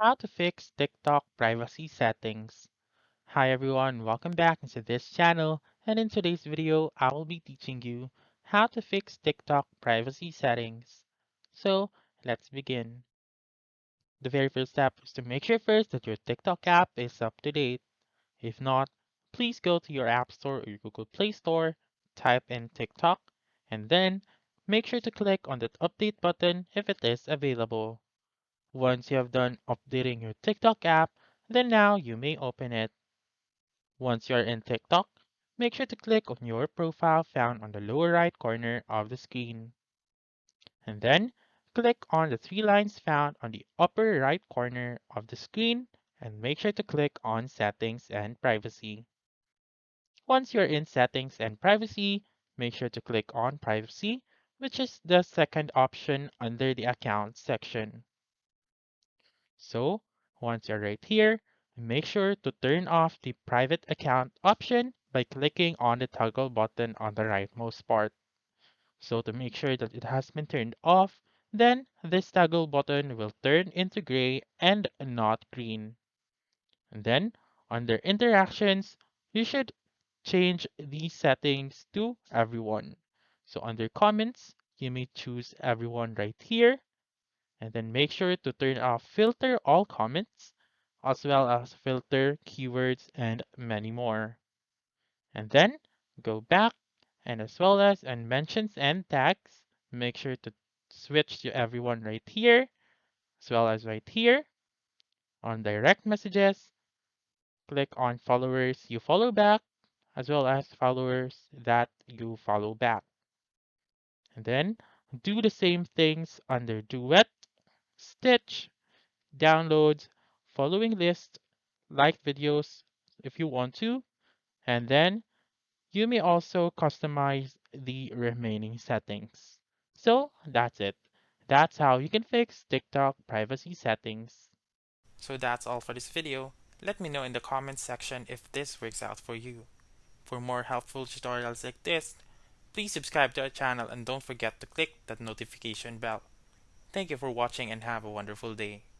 How to fix TikTok privacy settings. Hi everyone, welcome back into this channel, and in today's video I will be teaching you how to fix TikTok privacy settings. So let's begin. The very first step is to make sure first that your TikTok app is up to date. If not, please go to your App Store or your Google Play Store, type in TikTok, and then make sure to click on that update button if it is available. Once you have done updating your TikTok app, then now you may open it. Once you are in TikTok, make sure to click on your profile found on the lower right corner of the screen. And then click on the three lines found on the upper right corner of the screen and make sure to click on Settings and Privacy. Once you're in Settings and Privacy, make sure to click on Privacy, which is the second option under the Account section. So once you're right here, make sure to turn off the private account option by clicking on the toggle button on the rightmost part. So to make sure that it has been turned off, then this toggle button will turn into gray and not green. And then under interactions, you should change these settings to everyone. So under comments, you may choose everyone right here and then make sure to turn off filter all comments as well as filter keywords and many more. And then go back and as well as on mentions and tags, make sure to switch to everyone right here as well as right here. On direct messages, click on followers you follow back as well as followers that you follow back. And then do the same things under duet, stitch, downloads, following list, like videos if you want to, and then you may also customize the remaining settings. So that's it. That's how you can fix TikTok privacy settings. So that's all for this video. Let me know in the comments section if this works out for you. For more helpful tutorials like this, please subscribe to our channel and don't forget to click that notification bell. Thank you for watching and have a wonderful day.